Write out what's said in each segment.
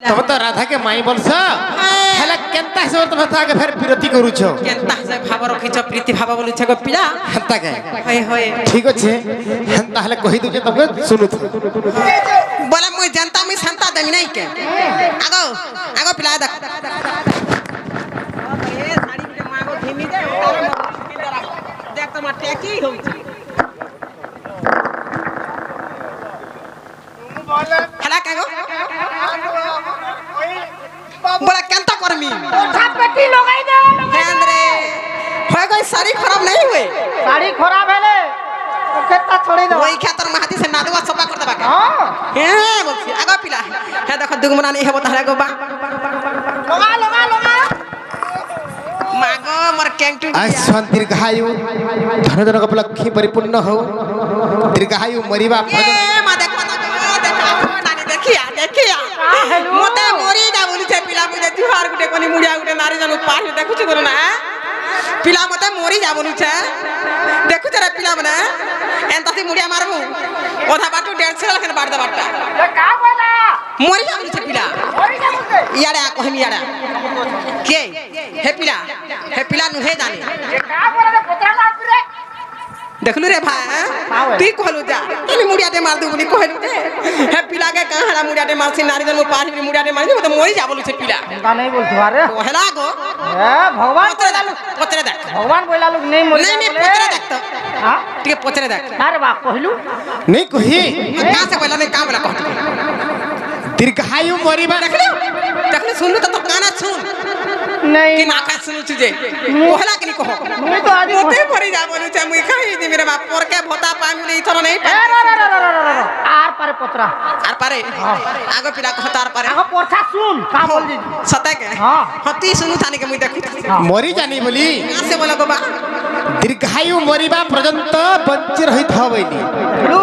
तब तो राधा के माई बोलस हेला केनता हिसाब तब ताके फेर विरोधी करूछ केनता से भाव रखिछ प्रीति भाव बोलुछ गो पिला हंता के होय होय ठीक अछि हंता हले कहि दु जे तब सुनुथ बोले मुई जनता में संता देमी नहीं के आगो आगो पिला देख ए साड़ी के मागो घिमी दे देख तो मटे की होई छी हला कागो बोला केनता करमी छाप पेटी लगाई दे हेंद्रे होय गई साड़ी खराब नहीं हुए साड़ी खराब है तो केता छोड़ी दो वही खेतर महादी से नादवा सफा कर देबा के हां हे बोलছি आगो पिला हे देखो दुगमना नहीं हेबो तहरा गो बा लगा लगा लगा मागो मोर केंटू आश्वन दीर्घायु धन धन कप लक्ष्मी परिपूर्ण हो दीर्घायु मरिबा ए मा देखो देखो नानी देखिया देखिया मोते मोरी जा बोली छे पिला मुझे तिहार गुटे कोनी मुड़िया गुटे नारी जन पास देखु छ कोना पिला मते मोरी जा बोलू छे देखु छ रे पिला मने एंता सी मुड़िया मारबू ओधा बाटू 150 लखन बाट दे बाटा ये का बोला मोरी जा बोलू छे पिला मोरी जा बोलते याडा कहम याडा के हे पिला नु हे जाने ये का बोला रे पुत्रा ना रे देखलु रे भाई तू कहलु जा तनी मुड़िया दे मार दू बोली कहलु रे हे पिला के कहां हला मुड़िया दे मार से नारी जन पास में मुड़िया दे मार तो मोरी जा बोलू छे पिला का नहीं बोलत अरे कहला गो ए भगवान पत्रे देख भगवान बोला लोग नहीं मोरी नहीं पत्रे देख तो हां ठीक पत्रे देख अरे बा कहलू नहीं कहि कहां से बोला नहीं का बोला कह दीर्घायु मरिबा देखलु सुनलु तो काना सुन नहीं कि नाका सुनु तुझे कहला कि नहीं कहो मैं तो आज मोते मरी जा बोलू छे मुई कहि दे मेरे बाप पर के भोता पामी नहीं थरो नहीं आर पारे पुत्रा आर पारे आगो पिला कह तार पारे आगो पोरछा सुन का बोल दी सते के हां हती सुनु थाने के मुई देखु मरि जानी बोली कहां से बोला गो बा दीर्घायु मरिबा पर्यंत बंची रहित हबैली लू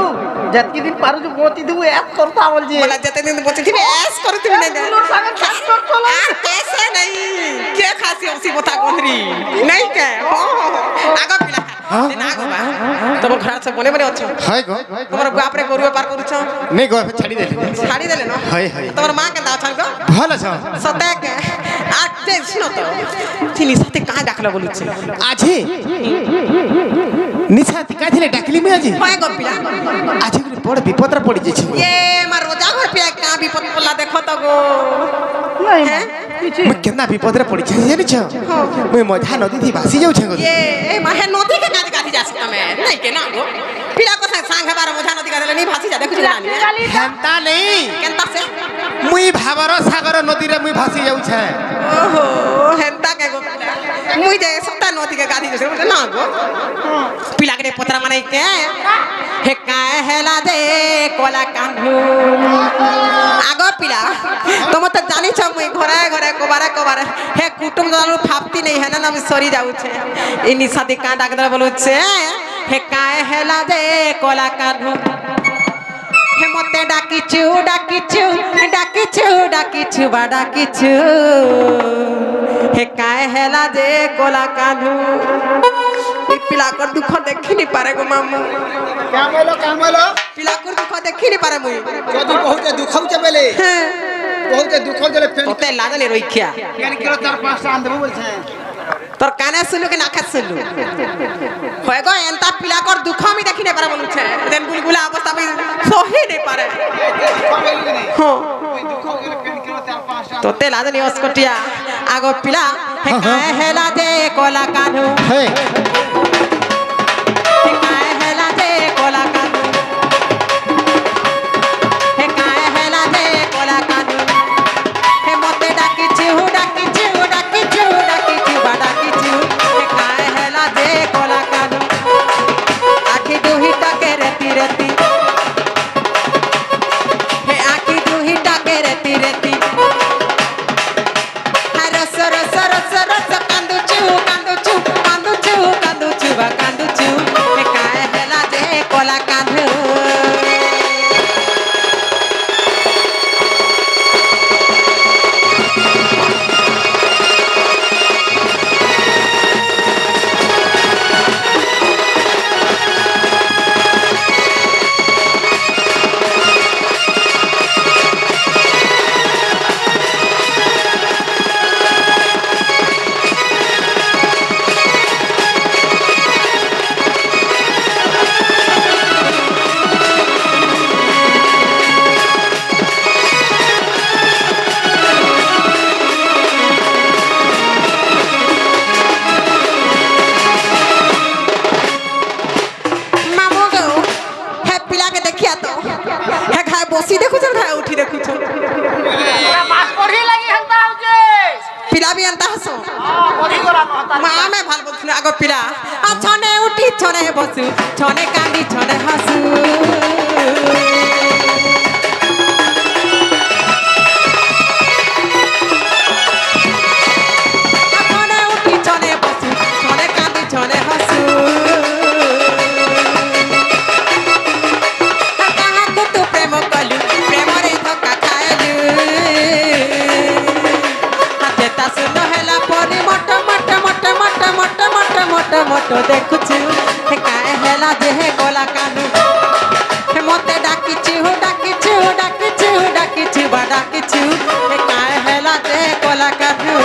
जतकी दिन पारू जो मोती दू ऐप करता बोल जी बोला जते दिन बचे थी ऐस करती नहीं दे लोग सागर ट्रैक्टर चला कैसे नहीं क्या खासी उसी बता गोधरी नहीं के आगो पिला ना गो बा तब घर से बने बने अच्छो हाय गो तमर बाप रे गोरुआ पार करू छ नहीं गो छाड़ी देली छाड़ी देले न हाय हाय तमर मां के दाछन गो भल छ सते के आ दे सुनो तो तिनी साथे कहां दाखला बोलु छ आजी निशा तिका थिले डाकली में आजी होय गो पिला आजी गुरे बड़ विपद रे पड़ी जे छी ये मार रोजा घर पे का विपद पल्ला देखो तो गो नहीं पीछे मैं केना विपद रे पड़ी छी जानि छ मैं मधा नदी थी भासी जाउ छ ये माहे नदी के काज काठी जास तमे नहीं के ना गो पिला को सांग बार मोझा नदी का नहीं भासी जा देखु जानी हेंता नहीं केनता से मुई भाबर सागर नदी रे मुई भासी जाउ छ ओहो हेंता के गो मुई जे सत्ता नदी के गादी जसे ना गो पिला के पत्रा माने के हे काहे हेला दे कोला कान्हू आगो पिला तुम तो जानी छ मुई घरे घरे कोबारे हे कुटुम जानु फापती नहीं है ना हम सरी जाउ छे इ निशा दे का डाकदर बोलु छे हे काहे हेला दे कोला कान्हू हे मते डाकिछु बा डाकिछु हे काहे हेला दे कोला कान्हू इ पिला कर दुख देखि नहीं पारे गो मामू क्या बोलो पिला कर दुख देखि नहीं पारे मुई যদি বহুত দুঃখম চবেলে বহুত দুঃখম চলে ফেল ওতে লাদলে রইখিয়া কেন কিলো 4-5টা আনদেব বলছে তোর কানে শুনলু কি নাকে শুনলু হয় গো এন্তা পিলা কর দুঃখ আমি দেখি নাই পারে বলুছে দেন গুলগুলা অবস্থা আমি সহি নাই পারে হ্যাঁ ওই দুঃখ গেলে কেন কিলো 4-5টা তোতে লাদলে অস্কটিয়া আগো পিলা হে কাহে হেলা দে কোলা কানু हे হে কাহে হেলা দে কোলা কানু হে কাহে হেলা দে কোলা কানু হে মতে ডাকিछु বা ডাকিछु হে কাহে হেলা দে কোলা কানু আখি দুহিটাকে রেতি রেতি হে আখি দুহিটাকে রেতি রেতি রস কান্দুচু বা ପିଲା ବି ଏନ୍ତା ହସ ଅଧିକରା ନହତା ମା ଆମେ ଭଲ ବଲୁଛୁ ଆଗ ପିଲା ଆ ଛନେ ଉଠି ଛନେ ବସୁ ଛନେ କାନ୍ଦି ଛନେ ହସୁ ଛନେ ଉଠି ଛନେ ବସୁ ଛନେ କାନ୍ଦି ଛନେ ହସୁ କାହାକୁ ତୁ ପ୍ରେମ କଲୁ ପ୍ରେମରେ ଧୋକା ଖାଇଲୁ ହାତେତା ସୁନ ହେଲା ପରି ମଟ ମଟ ମଟ ମଟ ମଟ ମଟ ମଟ ମଟ ଦେଖୁଛୁ ହେ କାଏ ହେଲା ଯେ ହେ ଗଲା କାନୁ ହେ ମତେ ଡାକିଛୁ ଡାକିଛୁ ଡାକିଛୁ ଡାକିଛୁ ବା ଡାକିଛୁ ହେ କାଏ ହେଲା ଯେ ଗଲା କାନୁ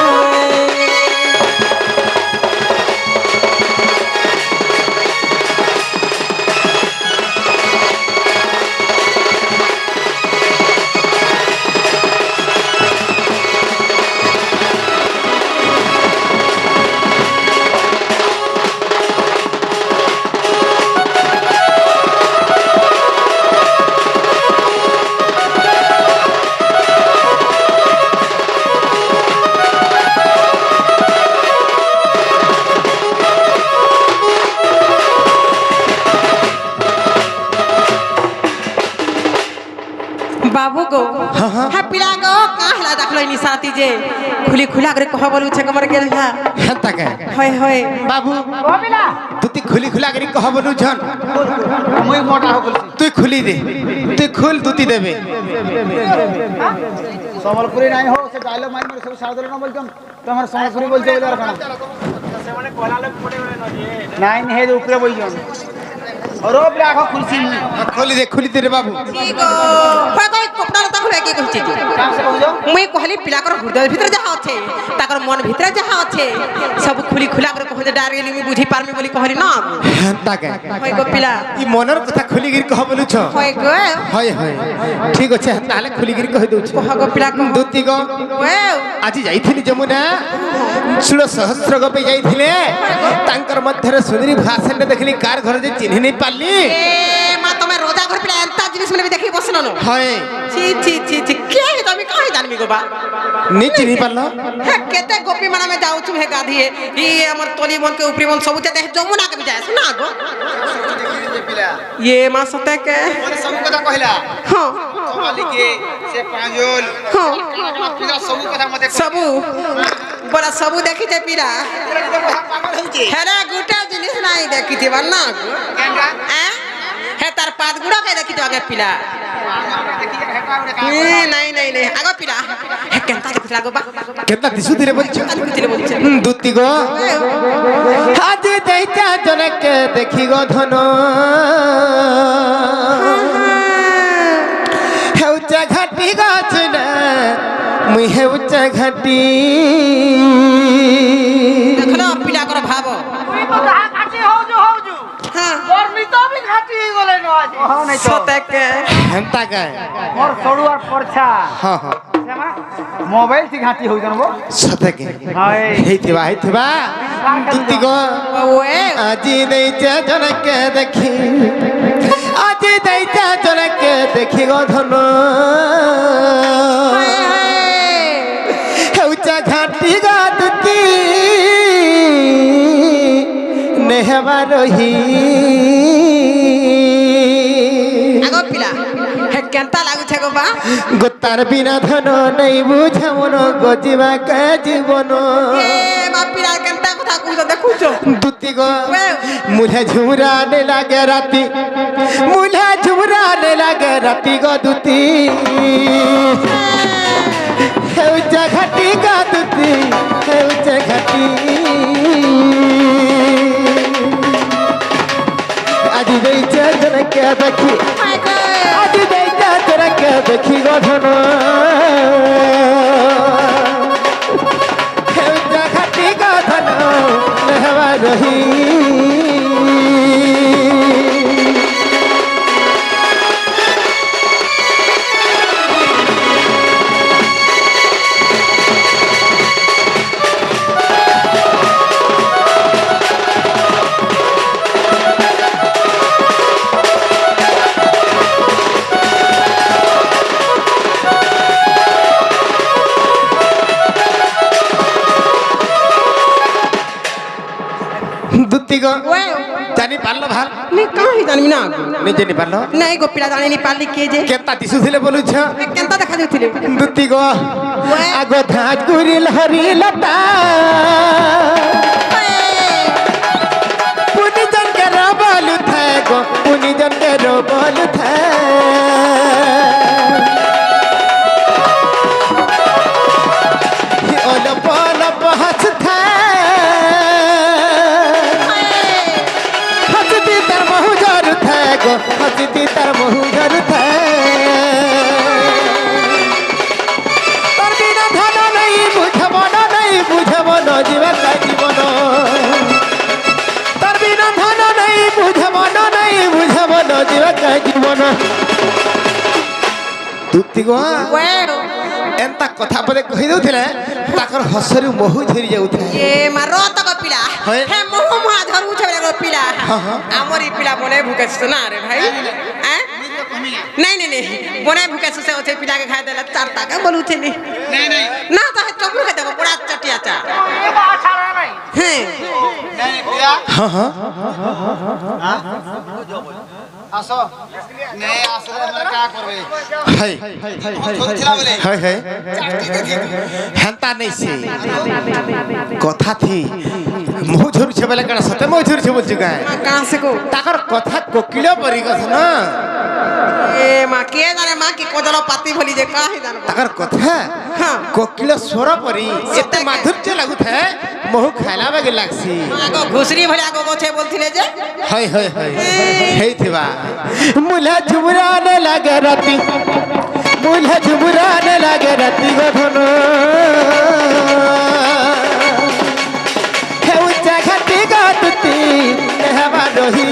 बाबू गो हाँ पिला गो कहाँ हला देखलो निशाती जे खुली खुला करे कह बोलू छे कमर गेल था হেন্তা কে होय होय বাবু কবিলা তুই খুলি খুলা করি কহ বলু ঝন মুই মোটা হো বলছি তুই খুলি দে তুই খুল দুতি দেবে সম্বলপুরি নাই হো সে ডায়লগ মাইন মে সব সাউদর না বলছন তোমার সম্বলপুরি বলছে বলে আর কোন নাই হে উপরে বলছন রোব রাখো খুলছি খুলি দে রে বাবু ठीक गो होय कोई कपड़ा लता खुले के कहछि जे কাম সে কইছো मुई कहली पिला कर हृदय भीतर जहा আছে ताकर मन भीतर जहा আছে सब खुली खुला करे कह जे डायरेक्टली मी बुझी पारमी बोली कहली ना হেন্তা কে होय गो पिला ই মনের কথা খুলি গিরি কহ বলু ছ होय गो হয় হয় ঠিক আছে তাহলে খুলি গিরি কই দউছি कह गो पिला को দুতি গো ओए আজি যাইছিলি যমুনা ষোলো সহস্র গপে যাইছিলে তাঙ্কর মধ্যে সুন্দরী ভাষণটা দেখলি কার ঘরে যে চিহ্নি নেই পারলি ए मां तमे रोजा घर पिला एंता जिनिस में भी देखि बसन न হয় ছি ছি ছি ছি के तमे काहे जानमी गो बा নি চিহ্নি পারলো हे केते गोपी मना में जाऊ छु हे गाधिए ई हमर तोली मन के ऊपरी मन सब ते जमुना के भी जाय सुना गो ये मां सते के सब কথা কহিলা हां কমালি কে সে পাঁজল हां পিলা সব কথা মতে सबू बड़ा सबू देखि जे पीरा পাগল হইছে हेरे गुटा जिनिस नाही देखि थी बन्ना কেনরা हे तार पात गुड़ा के देखि तो आगे पिला नहीं नहीं नहीं आगे पिला हे केंता देखि लागो बा কেতনা দিশু ধীরে বলছ कुछ बोलছে দুতি গো আজি দেইতা জনকে দেখি গো ধন হেউচা ঘাটি গাছ না মুই হেউচা ঘাটি देखलो पिला कर भाव তুই তো যাহা ঘাটি হউজু हां গরমি তো আমি ঘাটি হই গলে ন আজ হ্যাঁ নাই তো सते के হেন্তা কে মোর সড়ু আর পরছা হ্যাঁ হ্যাঁ সেমা মোবাইল થી ঘাটি হই জানবো সতকে হাই ହେଇଥିବା দুতি গো ओए আজি দেইতা জনকে দেখি আজি দেইতা জনকে দেখি গো ধন হেউচা ঘাটি গা দুতি নেহবা রহি आगो पिला हे केंता लागु छे गो बा গোতার বিনা ধন নেই বুঝামন গজিবা কে জীবন ए बा पिला केंता কথা কইছ দেখুছ দুতি গো মুলে ঝুমরানে লাগে রাতি মুলে ঝুমরানে লাগে রাতি গো দুতি হেউচা ঘাটি গা দুতি হেউচা ঘাটি আজি দেইছে জনকে দেখি हाय गो আজি দেইছে জনকে দেখি গো ধন হেউচা ঘাটি গো ধন নেহবা রহি গো ওয়ে জানি পারলো ভাল নি কাহি জানি না গো নিজে নি পারলো নাই গো পিলা জানি নি পারলি কে যে কেতা দিশুଥିଲେ বলুছ কেনতা দেখা যাউଥିଲେ দুতি গো আগ ধাজ গুরিল হরি লতা পুনি জন কে রবলু থে গো পুনি জন কে রবলু থে ওলো পল পহচ থে হসতি তার বহু জর থে গো হসতি তার বহু জর থে তোর বিনা ধন নাই বুঝব না জীবন জীবন তোর বিনা ধন নাই বুঝব না জীবন তুতি গো ওয়ে এন্তা কথা বলে কহি দউଥିଲେ তাকর হসরি মহু ঝরি যাউଥାଏ এ মারো তো গো পিলা হয়। হে মোহ মহা ধরু ছবে গো পিলা হ্যাঁ। আমরি পিলা বনে ভুকেছ না রে ভাই হ্যাঁ नहीं नहीं नहीं बने भूखे से ओथे पिला के खाए देला 4 टाका बोलू थे नहीं नहीं ना तो है चबू के देबो पूरा चटिया चा ये बात छाड़ा नहीं हैं नहीं भैया হ্যাঁ হ্যাঁ আসো নেই আসলে আমরা কা করবে হাই ছোটছিলা বলে হাই হাই হেন্তা নাই সে কথা থি মহু ঝরছে বলে কানা সতে মহু ঝরছে বলছি গায় कहां से को তাকর কথা কোকিল পরি কথা না ए मां के जाने मां की कोदलो पाती भली जे काहे जान তাকর কথা हां কোকিল স্বর পরি এতে মাধুর্য লাগুଥାଏ মহু খাইলা বাগে লাগছি आगो घुसरी भली आगो गोछे बोलथिले जे হাই হাই হাই হেইথিবা মুলা ঝুমরানে লাগে রাতি মুলা ঝুমরানে লাগে রাতি গধন হেউ জাগাতি গাতুতি হেবা দহি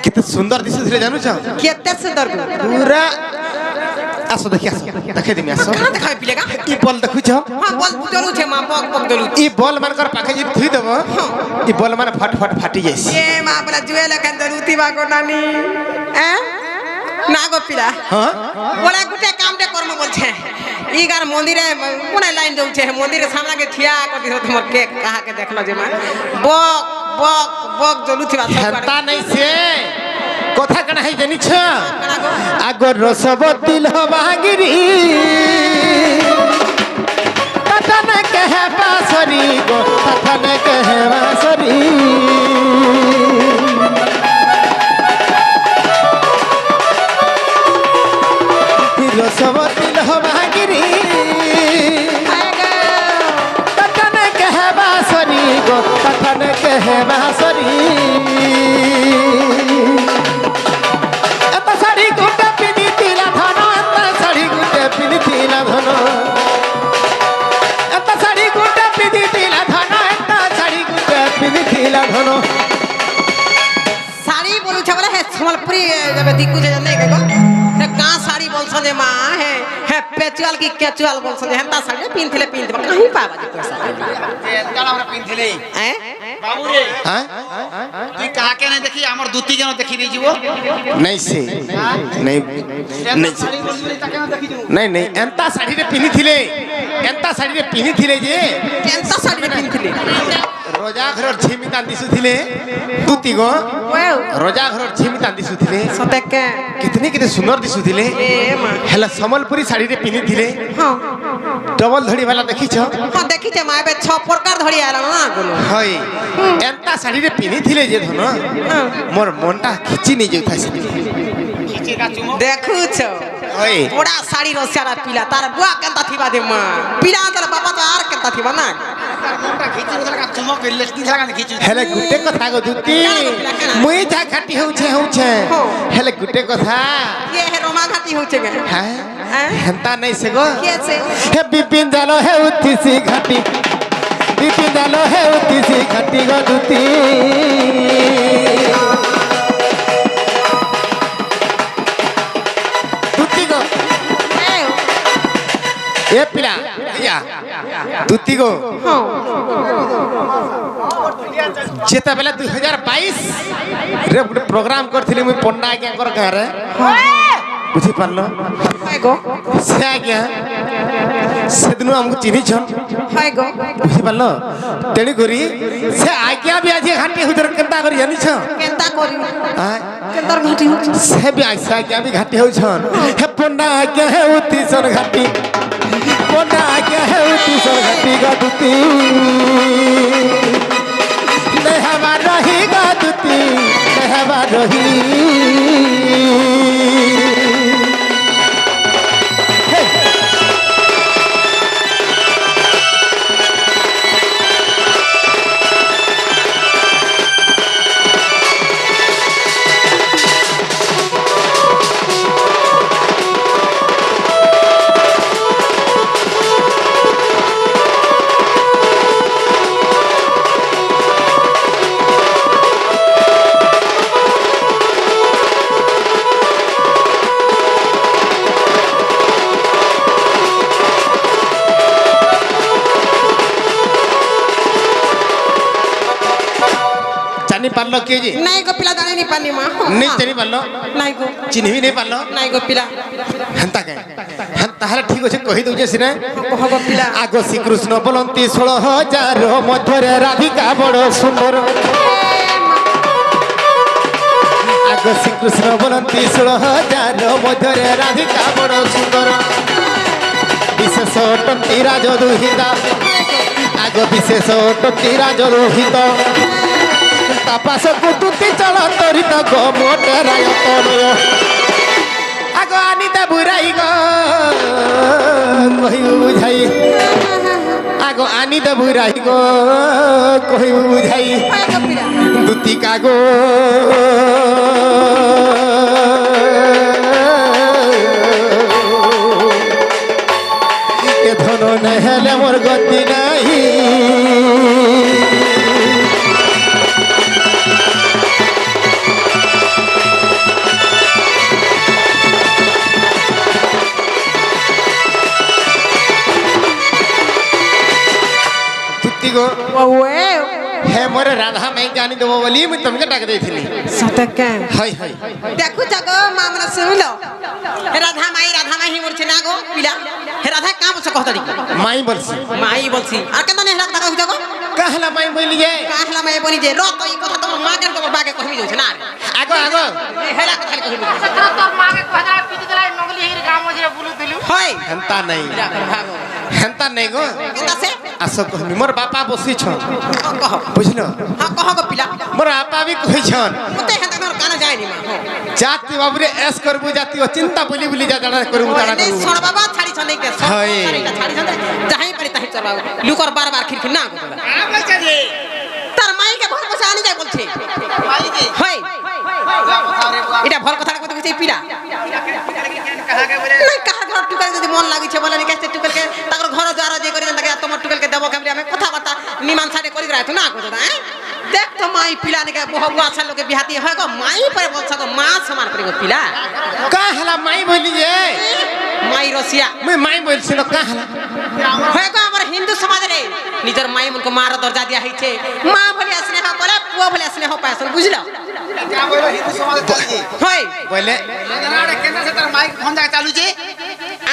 কেতে সুন্দর দিশুছিলে জানুছ केते सुंदर को পুরা আসো দেখি আসো দেখে দিমি আসো कहां देखावे पिलेगा ই বল দেখুছ हां बोल जलू छे मां पग पग जलू ই বল মানকর পাখে যদি থুই দেব ই বল মানে ফট ফট ফাটি যাইছি ए मां बोला जुए लखन जलूती बागो नानी हैं ना गो पिला হ্যাঁ बोला गुटे काम दे कर्म बोलछे ई गार मंदिरे कोने लाइन जाउ छे मंदिर सामने के ठिया कर दिस तुम के कहा के देखलो जे मां बक बक बक जलूती बा सब হেতা নাই সে কথা কেন হাই জানিছ कना गो আগর রসবতী লবাগিরি ততন কহে বাসরি গো ততন কহে বাসরি রসবতী লবাগিরি आएगा ততন কহে বাসরি গো ততন কহে বাসরি এত শাড়ি গুটে পিনিতিলা ধন এত শাড়ি গুটে পিনিতিলা ধন এত শাড়ি গুটে পিনিতিলা ধন এত শাড়ি গুটে পিনিতিলা ধন साड़ी बोलू छे बोले हे सम्बलपुरी जब दिकु जे नहीं गो से का साड़ी बोलछ जे मां है पेचुअल की केचुअल बोलछ जे हेता साड़ी पिनथिले कहीं पावा जे पैसा এন্তালা আমরা পিনথিলে हैं বাবু রে হ্যাঁ তুই কাকে নাই দেখি আমার দুতি কেন দেখি দেই দিব নাই সে নাই নাই সে শাড়ি বললি তাকে না দেখি দিব নাই নাই এন্তা শাড়িরে পিনিথিলে এন্তা শাড়িরে পিনিথিলে যে केनता साड़ी पिनथिले রোজা ঘরর ঝিমিতান দিশুথিলে দুতি গো वाओ রোজা ঘরর ঝিমিতান দিশুথিলে सते के কিতনি কিতে সুন্দর দিশুথিলে ए मां হেলা সম্বলপুরি শাড়িরে পিনিথিলে हां ডবল ধড়ি वाला দেখিছ हां देखि छे मां बे 6 प्रकार धड़ी आला ना गोलो হয় এন্তা শাড়িরে পিনিথিলে যে ধন हां মোর মনটা খিচি নি যাউথাছে देखु छो হয় बड़ा साड़ी रसियारा पीला तार बुआ केनता थिबा दे मां पीला तार बापा तो आर केनता थिबा ना মনটা খিচি বসে কা চুমক কইলে কি থাকা খিচি হেলে গুটে কথা গো দুতি মুই যা খাটি হউছে হেলে গুটে কথা ये है रोमा घाटी हो छे হ্যাঁ हैं হেন্তা নাই সে গো के से হে বিপিন জালো হে উঠিছি ঘাটি ବି ପିନ୍ଧାଲ ହେଉତି ସେ ଘାଟି ଗଦୁତି ଦୁତି ଗো ଏ ପିଲା ଦୁତି ଗো ଯେତେବେଳେ 2022 ରେ ଗୋଟେ ପ୍ରୋଗ୍ରାମ କରିଥିଲି ମୁଇଁ ପଣ୍ଡା ଆଜ୍ଞାଙ୍କର ଗାଁରେ ବୁଝିପାରିଲ ସେ ଆଜ୍ଞା ସେଦିନ ଆମକୁ ଚିହ୍ନିଛନ୍ ବୁଝିପାରିଲ ତେଣୁକରି ସେ ଆଜ୍ଞା ବି ଆଜି ଘାଟି ହଉଛର କେନ୍ତା କରି ଜାଣିଛ ସେ ବି ସେ ଆଜ୍ଞା ବି ଘାଟି ହଉଛନ୍ ହେ ପଣ୍ଡା ଆଜ୍ଞା ହେଉତି ସର ଘାଟି ପଣ୍ଡା ଆଜ୍ଞା ହେଉତି ସର ଘାଟି ଗଦୁତି ନେହବା ରହି ଗଦୁତି ନେହବା ରହି जानी पारलो के जी नहीं गो पिला जाने नहीं पानी मां नहीं जानी पारलो नहीं गो चिन्ह भी नहीं पारलो नहीं गो पिला हंता के हंता हला ठीक होचे कहि दउजे सिने कह गो पिला आगो श्री कृष्ण बोलंती 16000 मध्यरे राधिका बड़ सुंदर आगो श्री कृष्ण बोलंती 16000 मध्यरे राधिका बड़ सुंदर विशेष टंती राज दुहिता आगो विशेष टंती राज रोहित तापास कुतुती चल तरित गो मोटे राय तनय आगो आनिता बुराई गो कहि बुझाई आगो आनिता बुराई गो कहि बुझाई दुती कागो ए धन नहेले मोर गति नाही हे मोरे राधा माई जानी देबो बोली मैं तुमके डाक देथिली सतके हाय हाय देखु जगो मामला सुनलो राधा माई ही मोरछे ना गो पिला हे राधा काम से कहतड़ी माई बोलसी आ केतना ने हेला कहू जगो कहला माई बोलिए कहला माई बोली जे रो तो ई कथा तो मां के तो बाके कहमी जोछ ना आगो आगो हेला कथा कहमी सतरा तोर मां के कहला पीती देला नगली हेर गाम जे बुलु दिलु होय हंता नहीं गो केता से आसो कहमी मोर बापा बसी छ कह बुझलो हां कह गो पिला मोर आपा भी कहि छन मते हेता नर काना जाय नी मां जाति बाबरे एस करबू जाति चिंता बोली बोली जा जाना करबू जाना नहीं करबू सोन बाबा छाड़ी छ नहीं के हाय। छाड़ी छ जहां पड़ी तहीं चलबाऊ लुकर बार खिरखिर ना गो तार माई के भर पछा आनी जाय बोलछे माई जी होय इटा भर कथा कत कहै पिला कहा के बोले नहीं कहा घर टुकल जदी मन लागि छे बोले नि कैसे टुकल के ताकर घर द्वार जे करि जंता के तुम टुकल के देबो के हमें कथा बाता निमान साडे करि रहत ना को दादा देख तो माई पिला ने के बहुआ अच्छा लोग के बिहाती है गो माई पर बोल सको मां समान पर गो पिला कहला माई बोलिए माई रसिया मैं माई बोलसी न कहला है गो हमर हिंदू समाज रे निजर माई मन को मार दर्जा दिया है छे मां भले स्नेह बोले पुआ भले स्नेह पासन बुझलो क्या बोलो हिंदू समाज चली होय बोले आंध्राड़े केंद्र से तार माइक भंजा चालू छे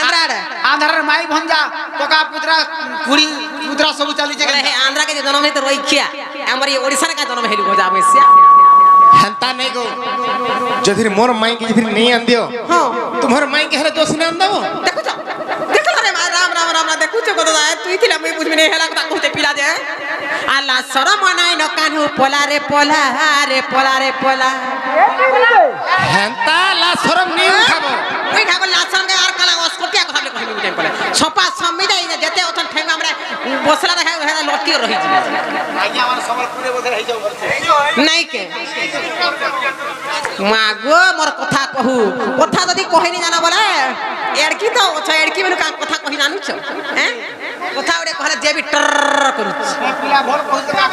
आंध्राड़े आंध्रार माइक भंजा कोका पुत्रा कुड़ी पुत्रा सब चालू छे हे आंध्रा के जन्म है तो रोइखिया हमर ये ओडिसा का जन्म हेलु हो जाबे से हंता नहीं गो जदिर मोर माई के जदिर नहीं आंदियो हां तुम्हार माई के हरे दोष न आंदबो देखो जा देखो रे राम देखु छ कतो जाय तुई थिला मैं बुझ में नहीं हेला कथा कहते पिला जे आला शरम नाय न कान्हु पोला रे पोला रे पोला हंता ला शरम नहीं उठाबो ओइ ठाकुर लासन के आर काला अस्कोटिया कथा ले कहबी टाइम पले छपा समिदा इ जेते ओथन ठेंगा हमरा बसला रहे हेला लटकी रही जी आज्ञा हमार समलपुरे बोधे रही जाऊ करछे नहीं के मागो मोर कथा कहू कथा जदी कहै नहीं जाना बोले एड़की तो अच्छा एड़की मन का कथा कहि जानू छ हैं কথা ওরে কহলে যে বি টর করুছ ପିଲା ଭଲ କହୁଥିଲା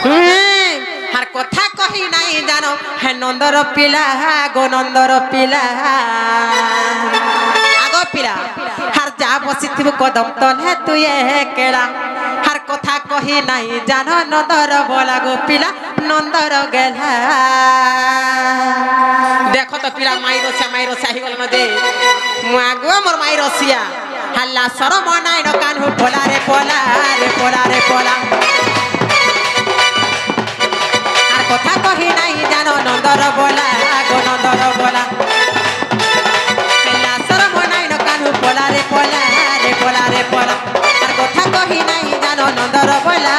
আর কথা কহি নাই জানো হে নন্দর পিলা গো নন্দর পিলা আগ পিলা আর যা বসিথিব কদম তলে তুই কেলা আর কথা কহি নাই জানো নন্দর বলা গো পিলা নন্দর গেলা দেখো তো পিলা মাই রসিয়া হয়ে গেল না দে আগো মোর মাই রসিয়া হাল্লা সর মনাই ন কানহু পোলা রে পোলা রে পোলা রে পোলা কথা কহি নাই জানো নন্দর বলা গো নন্দর বলা লাসর মনাই ন কানু পোলা রে পোলা রে পোলা রে পোলা আর কথা কহি নাই জানো নন্দর বলা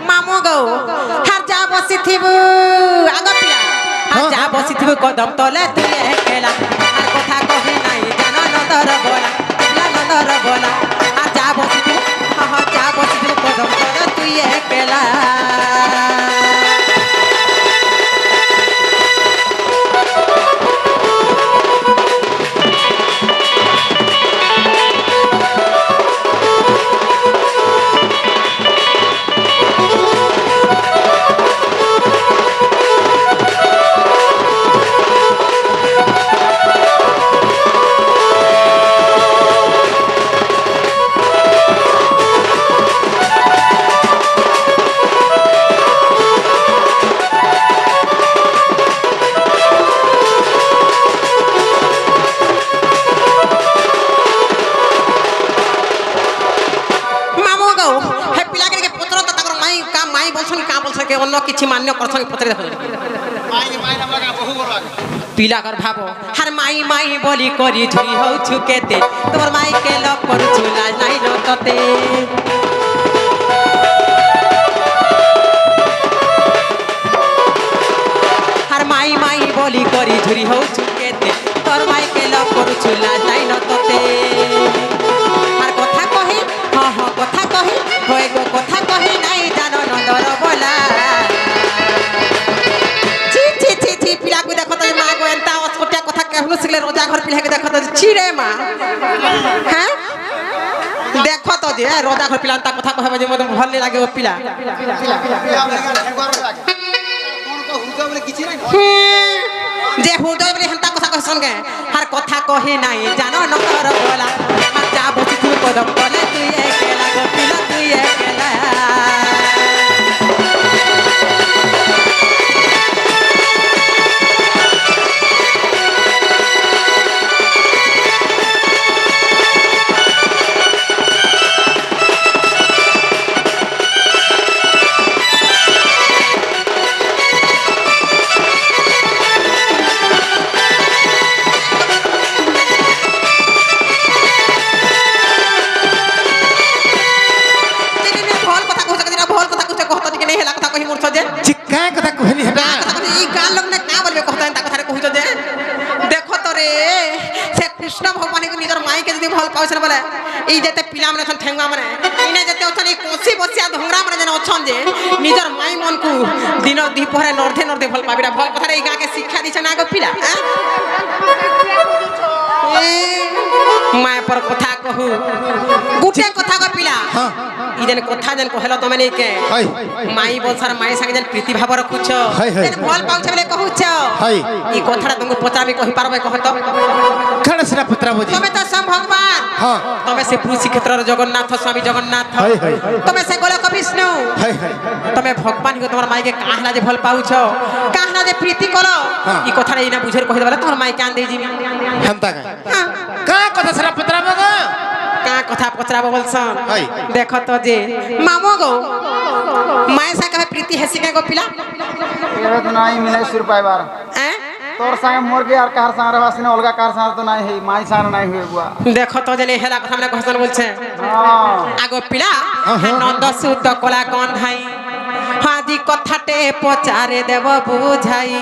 মামু গো হার যা বসিথিব আগ পিলা হার যা বসিথিব কদম তলে তুই একলা আর কথা কহি নাই জানো নন্দর বলা নন্দর বলা আর যা বসিথিব যা বসিথিব কদম তলে তুই একলা অন্য কিছু মান্য করছন পত্রে দেখো ମାଇ ନାମ ଲଗା ବହୁ ବড় ଆগে পিলা কর ভাবো হার মাই মাই বলি করি ঝুই হউছু কেতে তোর মাই কে লক করছু লাজ নাই ন ততে হার মাই মাই বলি করি ঝুরি হউছু কেতে তোর মাই কে লক করছু লাজ নাই ন ততে আর কথা কহি কথা কহি হয়ে গো কথা কহি নাই জানো নন্দর বলা পিলাকে দেখো তো মা গো এন্তা অস্কটিয়া কথা কেহনু শিখলে রোজা ঘর পিলাকে দেখো তো চিড়ে মা হ্যাঁ দেখো তো যে রোজা ঘর পিলা তা কথা কহবে যে মতে ভাল লাগে ও পিলা ପିଲା ଲାଗା ଠେଙ୍ଗୁଆର ଲାଗେ কোন কো হুজা বলে কিছু নাই যে হুদয় বলে হেন্তা কথা কহছন গে আর কথা কহি নাই জানো নন্দর বলা আর যা বসি তুই কদম বলে তুই একলা গো পিলা তুই একলা চিকা কথা কহনি হেটা এই গান লোক না কা বলবে কথা তা কথা কহিত যে দেখো তো রে সে কৃষ্ণ ভগবান কে নিজর মাই কে যদি ভাল পাউছ না বলে এই যেতে পিলা মানে ছন ঠেঙ্গা মানে ইনে যেতে অছন এই কোসি বসিয়া ধংরা মানে যেন অছন যে নিজর মাই মন কু দিন দ্বিপহরে নর্ধে নর্ধে ভাল পাবিরা ভাল কথা এই গাকে শিক্ষা দিছ না গো পিলা মায় পর কথা কহু গুটে কথা গো পিলা ই যেন কথা যেন কহেল তুমি নেই কে মাই বলসার মাই সাথে যেন প্রীতি ভাব রখুছ যেন ভাল পাউছ বলে কহুছ ই কথাটা তুমি পচাবি কহি পারবে কহ তো খানা সেটা পুত্রা বুঝি তুমি তো সব ভগবান তুমি সে পুরী ক্ষেত্রর জগন্নাথ স্বামী জগন্নাথ তুমি সে গোলক বিষ্ণু তুমি ভগবান কে তোমার মাইকে কাহলা যে ভাল পাউছ কাহলা যে প্রীতি করো ই কথাটা ইনা বুঝের কহি দেলে তোমার মাই কান দেই জিবি হান্তা কা কথা সেটা পুত্রা বাবা কা কথা পচরাব বলছন দেখো তো যে মামু গো মায়ের সাথে প্রীতি হেসি কে গো পিলা এবে তো নাই মিলাই সুর পাইবার তোর সাথে মোর কে আর কার সাথে বাসিনা অলগা কার সাথে তো নাই হেই মাই সাথে নাই হই বুয়া দেখো তো যে হেলা কথা মানে ঘোষণা বলছে আগো পিলা নন্দ সুত কলা গন্ধাই হাজি কথাতে পচারে দেব বুঝাই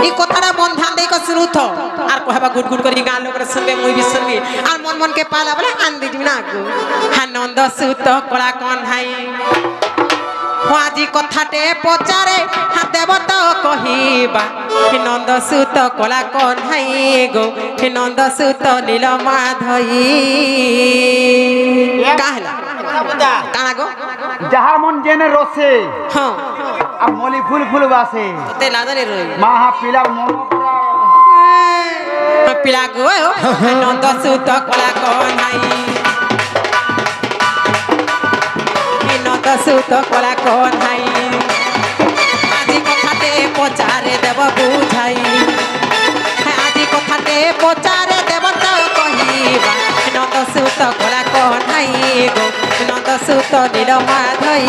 এই কথাটা মন ধ্যান দেই কো শুরু তো আর কহবা গুড গুড করি গান লোকের সঙ্গে মুই বি সঙ্গে আর মন মন কে পালা বলে আন দিবি না গো নন্দ সুত কলা গন্ধাই হাজি কথাতে পচারে হা দেব তো কহিবা নন্দ সুত কলা গন্ধাই গো নন্দ সুত নীল মাধই গো যাহা মন জেনে রসে হ্যাঁ আর মলি ফুল ফুল বাসে তে লাদারে রই মা হা পিলার মন পিলা গো নন্দ সুত কলা কনাই নন্দ সুত কলা কনাই আজি কথাতে পচারে দেব বুঝাই আজি কথাতে পচারে দেব তো কহিবা নন্দ সুত কলা কনাই গো নন্দ সুত নীল মাধই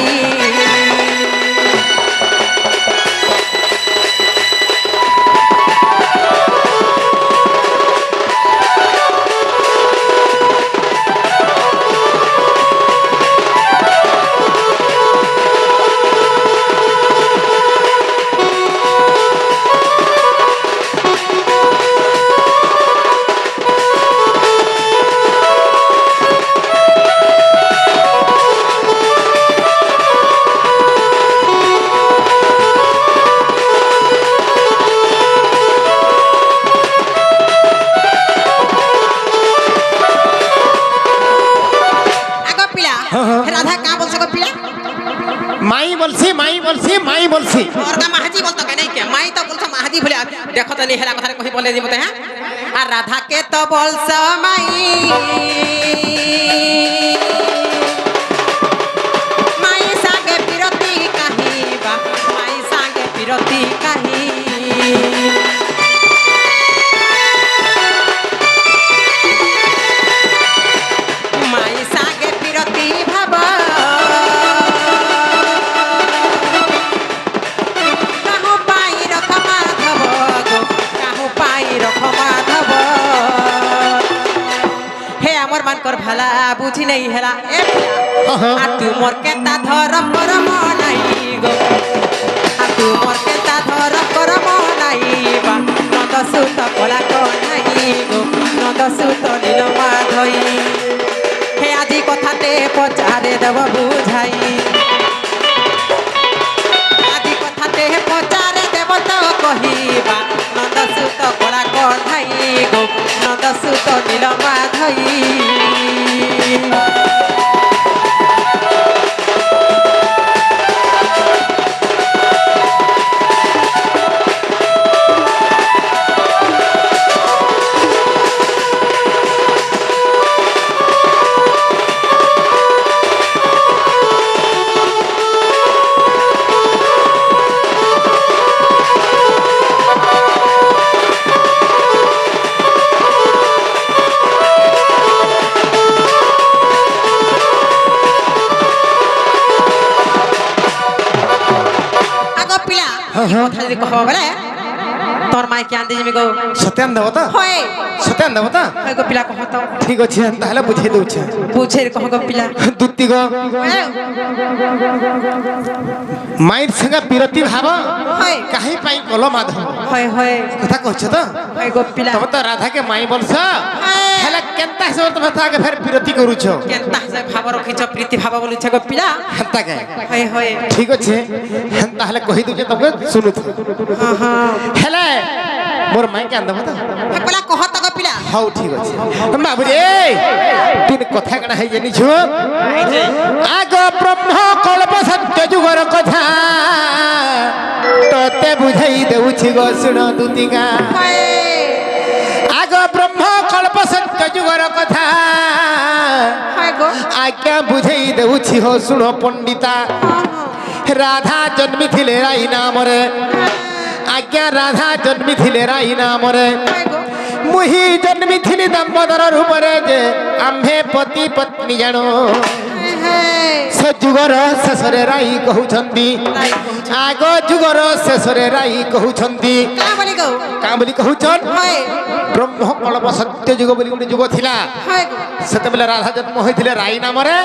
রাধা কা বলছো গো পিলা মাই বলছি মাই বলছি মাই বলছি और का महाजी बोलतो के नहीं के माई तो बोलছো महाजी भले देखो तो नहीं हेला কথা কই বলে দি মতে হ্যাঁ আর রাধা কে তো বলছো মাই মাই সাগে বিরতি কাহিবা মাই সাগে বিরতি কাহি মাই সাগে বিরতি ভাবা कर भला बुझी नहीं हेला ए आ तू मोर के ता धर पर मनाई गो आ तू मोर के ता धर पर मनाई बा नंद सुत कला कनाई गो नंद सुत नील माधई हे आजी कथाते पचारे देव बुझाई आजी कथाते पचारे देव तो कहिबा नंद सुत कला कनाई गो नंद सुत नील माधई কথা যদি কহ বলে তোর মাই কি আনতে যাবি গো সত্যান দেব তো হয় সত্যান দেব তো হয় গো পিলা কহ তো ঠিক আছে তাহলে বুঝাই দউছে বুঝে কহ গো পিলা দুতি গো মাইর সঙ্গে বিরতি ভাব হয় কাহি পাই কল মাধব হয় হয় কথা কইছ তো হয় গো পিলা তবে তো রাধা কে মাই বলছ হেলা কেনতা হিসাব তুমি তাকে ফের বিরতি করুছ কেনতা হিসাব ভাব রখিছ প্রীতি ভাব বলুছ গো পিলা হেনতা কে হয় হয় ঠিক আছে তাহলে কহি দউছে তবে শুনুথ হ্যাঁ হ্যাঁ হেলে মোর মাই কে আনদব তো পিলা কহ তো গো পিলা হাউ ঠিক আছে বাবু রে তুই কথা কানা হই জানিছ আগ ব্রহ্ম কল্প সত্য যুগর কথা তোতে বুঝাই দেউছি গো শুন দুতিকা আগ ব্রহ্ম কল্প সত্য যুগর কথা হয় গো আজ্ঞা বুঝাই দেউছি হো শুন পণ্ডিতা রাধা জন্মি থিলে রাই নামরে আজ্ঞা রাধা জন্মি থিলে রাই নামরে মুহি জন্মি থিলি দাম্পদর রূপরে যে আম্ভে পতি পত্নী জানো সে যুগর শেষরে রাই কহুছন্তি আগ যুগর শেষরে রাই কহুছন্তি কা বলি গো কা বলি কহুছন হয় ব্রহ্ম কল্প সত্য যুগ বলি গোটে যুগ থিলা হয় গো সেতবেলে রাধা জন্ম হয়েছিল রাই নামরে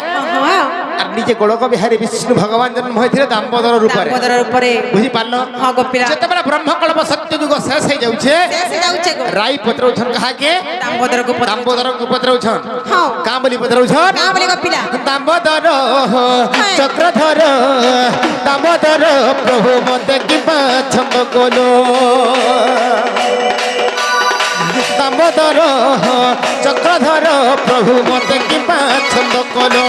হ্যাঁ আর নিজে গোলক বিহারী বিষ্ণু ভগবান জন্ম হয়েছিল দাম্পদর রূপরে দামোদর উপরে বুঝি পারল হ্যাঁ গো পিলা যেতবেলে ব্রহ্ম কল্প সত্য যুগ শেষ হয়ে যাচ্ছে শেষ যাউছে গো রাই পত্রৌছন কাহাকে দামোদর গো দাম্পদর পত্রৌছন হ্যাঁ কা বলি পত্রৌছন কা বলি গো পিলা দামোদর চক্রধর দামোদর প্রভু মতে কিবা ছন্দ কোলো দামোদর চক্রধর প্রভু মতে কিবা ছন্দ কোলো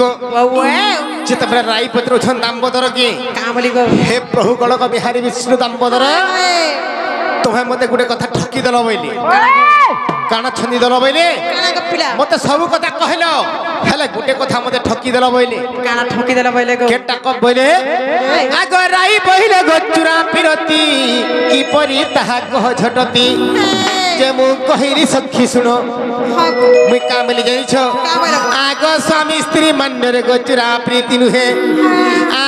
গো ওয়ে যেতবে রাই পত্র ছন দাম্বদর কি কামলি গো হে প্রভু গণক বিহারী বিষ্ণু দাম্বদর তুমি মতে গোটে কথা ঠকি দেল বইলি কানা ছন্দি দেল বইলি কানা গপিলা মতে সবু কথা কহিল হেলে গোটে কথা মতে ঠকি দেল বইলি কানা ঠকি দেলা বইলে গো কেনটা কব বইলে আগ রাই বহিলে গচুরা পিরতি কি পরি তাহা কহ ঝটতি যে মু কহিলি সখী শুনো হ্যাঁ গো মুই কামলি যাইছ আগ স্বামী স্ত্রী মান্যরে গচুরা প্রীতি নুহে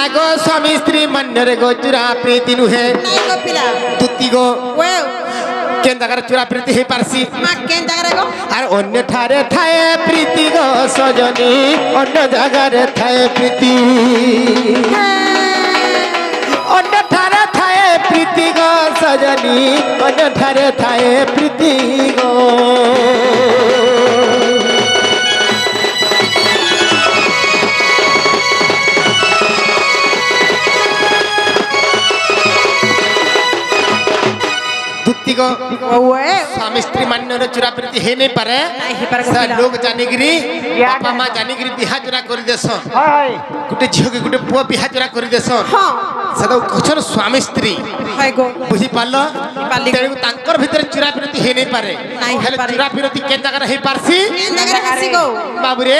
আগ স্বামী স্ত্রী মান্যরে গচুরা প্রীতি নুহে নাই গপিলা তুতি গো ওয়ে কেন জায়গার চুরা প্রীতি হয়ে পারছি মা কেন জায়গারে গো আর অন্য ঠারে ঠায়ে প্রীতি গো সজনী অন্য জায়গারে ঠায়ে প্রীতি অন্য ঠারে ঠায়ে প্রীতি গো সজনী অন্য ঠারে ঠায়ে প্রীতি গো দুতি গো ওয়ে স্বামী স্ত্রী মান্যর চুরা প্রীতি হয়ে নাই পারে নাই হেপার গো সে পিলা লোক জানিগিরি বাপা মা জানিগিরি বিহা চুরা করে দেসন হয় হয় গোটে ঝিওকে গোটে পুয়া বিহা চুরা করে দেসন হ্যাঁ সেটা কছন স্বামী স্ত্রী হয় গো বুঝি পারল পারলি। তেণু তাঙ্কর ভিতরে চুরা বিরতি হয়ে নাই পারে নাই হেলে পারে। চুরা বিরতি কেন জায়গায় হয়ে পারছি কেন জায়গারে হাসি গো বাবুরে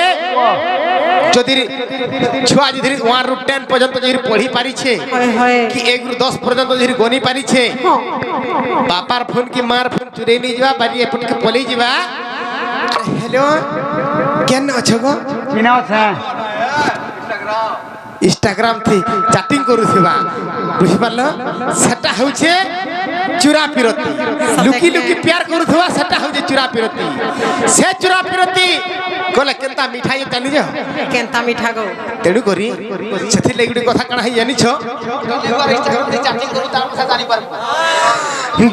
যদি ছুয়া যদি 1 ରୁ 10 পর্যন্ত যদি পড়ি পারিছে হয় হয় কি 1 ରୁ 10 পর্যন্ত যদি গনি পারিছে হ্যাঁ বাপার ফোন কি মার ফোন চুরে নিয়ে যাবা বাড়ি এপট কে পলাই যাবা হ্যালো কেন অছ গো চিনা আছে ইনস্টাগ্রাম থি চ্যাটিং করুথিবা বুঝি পারল সেটা হচ্ছে চুরা পিরতি লুকি লুকি প্যার করুথিবা সেটা হচ্ছে চুরা পিরতি সে চুরা পিরতি গলে কেনতা মিঠাই জানি যা কেনতা মিঠা গো তেণু করি সেথি লাগি গুটি কথা কানা হই জানিছ ଚାଟିଂ କରୁ ତା କଥା ଜାଣିପାରୁ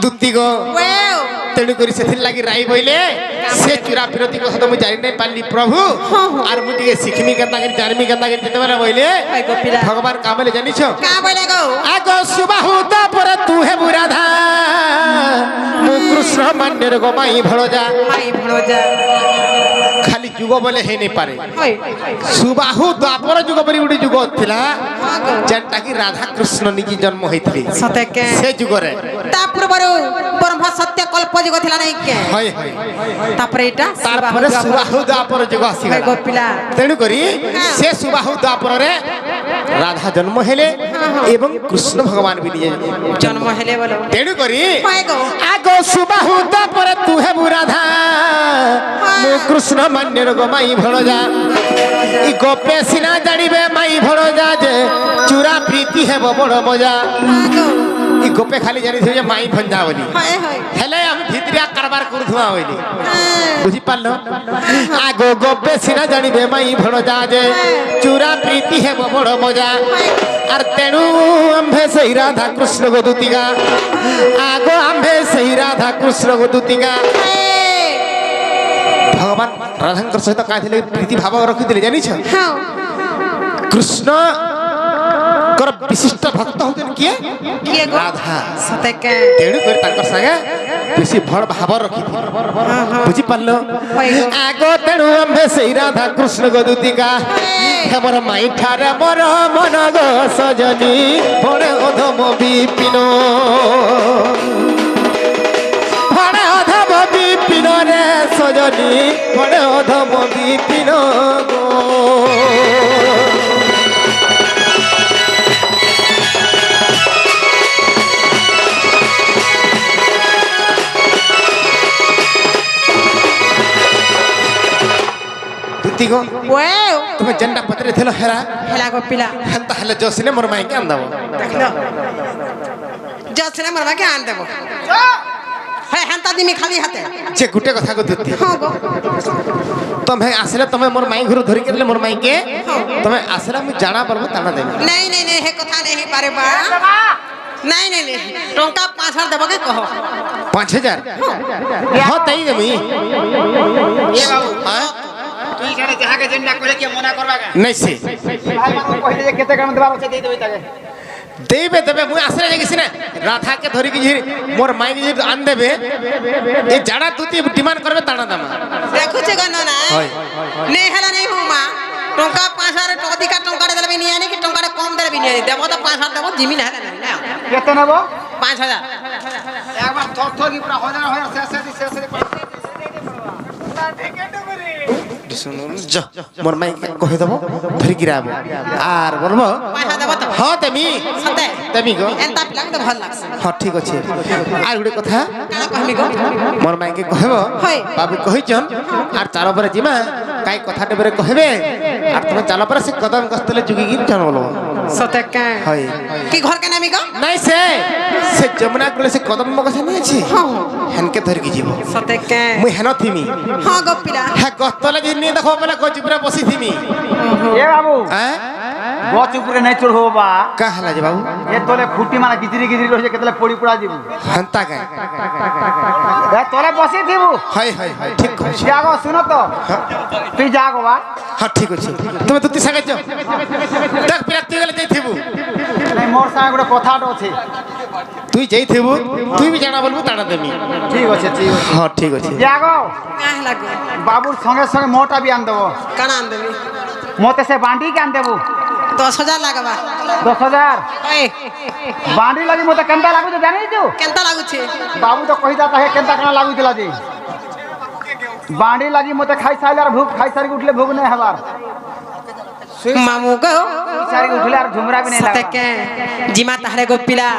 দুতি গো ওয়ে তেণু করি সেথি লাগি রাই বইলে সে চুরা পিরতি কথা তো মু জানি নাই পারলি প্রভু আর মু টিকে শিখমি কেনতা করি জানমি কেনতা করি যেতে বেলা বইলে হয় গো পিলা ভগবান কামলে জানিছ কা বইলে গো আগ সুবাহু তাপরে তু হে বুরাধা মু কৃষ্ণ মান্যের গোমাই ভড়জা মাই ভড়ো যা খালি যুগ বলে হে নাই পারে হয় সুবাহু দ্বাপর যুগ বলি গোটে যুগ ଥିଲା হ্যাঁ গো যেনটা কি রাধা কৃষ্ণ নিজে জন্ম হইଥିଲେ সতে কে সে যুগরে তা পূର୍ବରୁ ব্রহ্ম সত্য কল্প যুগ ଥିଲା নাই কে হয় হয় তারপরে এটা তারপরে সুবাহু দ্বাপর যুগ হয় আসিগলা গো পিলা তেণু করি সে সুবাহু দ্বাপরে রাধা জন্ম হেলে এবং কৃষ্ণ ভগবান বি নিজে জন্ম হেলে বলো তেণু করি হয় গো আগ সুবাহু দ্বাপরে তু হেবু রাধা মু কৃষ্ণ মান্যের গোমাই ভড়জা ই গোপে সিনা জানিবে মাই ভড়জা যে চুরা প্রীতি হেব বড় মজা হ্যাঁ গো ই গোপে খালি জানিথিবে যে মাই ভঞ্জা বলি হয় হয় হেলে আমি ভিতরিয়া কারবার করুথুয়া বলি হ্যাঁ বুঝি পারল আগ গোপে সিনা জানিবে মাই ভড়জা যে চুরা প্রীতি হেব বড় মজা আর তেণু আম্ভে সেই রাধা কৃষ্ণ গো দুতিগা আগ আম্ভে সেই রাধা কৃষ্ণ গো দুতিগা ভগবান রাধাঙ্কর সহিত কাঁদিলে প্রীতি ভাব রখিলে জানিছ হ্যাঁ কৃষ্ণ কর বিশিষ্ট ভক্ত হতেন কিয়ে কিয়ে গো রাধা সতে কে তেণু করে তাঙ্কর সাঙ্গে বেশি ভড় ভাব রখি বুঝি পারল হয় গো আগ তেণু আম্ভে সেই রাধা কৃষ্ণ গো দুতিকা হে মোর মাই ঠারে মোর মন গো সজনী ভড়ে অধম বিপিন ভড়ে অধম বিপিন রে সজনী ভড়ে অধম বিপিন গো দুতি গো ওয়ে তুমি যেনটা পত্রে ছিল হেরা হেলা গো পিলা হেনতা হেলে জসিনে মোর মাইকে আনদাব দেখলো জসনে মরবাকে আন দেব হ্যাঁ হান্তা দিমি খালি হাতে যে গুটে কথা গো দুতি হ্যাঁ গো তুমি আসলে তুমি মোর মাই ঘর ধরি কেলে মোর মাইকে তুমি আসলে আমি জানা পারবো তানা দেবি নাই নাই নাই হে কথা নেই পারে বা নাই নাই নাই টঙ্কা 5000 দেব কে কহ 5000 হ্যাঁ তাই দেবি এ বাবু হ্যাঁ তুই জানে যাহাকে যেন্না কইলে কি মনা করবা কা নাই সে ভাই মানে কহিলে যে কেতে কাম দেবা আছে দেই দেবে তাকে দেবে দেবে মুই আসলে দেখেছি না রাধাকে ধরি কি মোর মাইকে যদি আন দেবে এই জাড়া দুতি ডিমান্ড করবে তানা দামা দেখুছে গন না হয় নেই হেলা নেই হুমা টঙ্কা 5,000 অধিকা টঙ্কাটা দেবে নিয়ে আনি কি টঙ্কাটা কম দেবে নিয়ে আনি দেবো তো 5,000 দেবো জিমি না না কেতে নেব 5,000 একবার থর থর কি পুরা হাজার হাজার শেষ মোর মাই কহে দেব ধরি গিরাব আর বলবো 5,000 দেবো তো হ্যাঁ তেমি সতে তেমি গো এন্তা পিলাকে তো ভাল লাগছে হ্যাঁ ঠিক আছে আর গোটে কথা কানা কহমি গো মোর মাইকে কহেব হয়। বাবু কহিছন আর চাল পরে জিমা কাই কথাটা বেরে কহেবে আর তুমি চাল পরে সে কদম গস্তলে যুগি গিন জান বলো সতে কে হয় কি ঘর কে নামি গো নাই সে যমুনা গুলো সে কদম মগছে নিয়েছি হেনকে ধরি কি যাব সতে কে মুই হেন থিমি হ্যাঁ গো পিলা হ্যাঁ গস্তলে যে নিয়ে দেখো বলে গজুপুরা বসি থিমি এ বাবু হ্যাঁ গছ উপরে নাই চড় হবো বা কা হেলা যে বাবু এ তোলে খুঁটি মানে গিজরি গিজরি রয়েছে কেতলে পড়ি পড়া দিব হন্তা কা এ তোলে বসি দিবু হয় হয় হয় ঠিক কইছ যাগো শুনো তো তুই যাগো বা হ্যাঁ ঠিক আছে তুমি তুই সাগে যাও দেখ বিরাট গেলে যাই থিবু নাই মোর সাথে গোটে কথাটা আছে তুই যাই থিবু তুই বি জানা বলবু তাড়া দেমি ঠিক আছে ঠিক আছে হ্যাঁ ঠিক আছে যাগো কাহ লাগে বাবুর সঙ্গে সঙ্গে মোটা বি আন দেবো কানা আন দেবি মতে সে বান্ডি কে আন দেবো 10,000 লাগবা 10,000 ওই বান্ডি লাগি মতে কেনতা লাগুছে জানিছু কেনতা লাগুছে বাবু তো কহি দাতা হে কেনতা কেনা লাগুছিলা যে বান্ডি লাগি মতে খাই সাইলার ভুক খাই সারি উঠলে ভুক নাই হবার মামু গো সারি উঠলে আর ঝুমরা বি নাই সতে লাগা কে জিমা তাহলে গো পিলা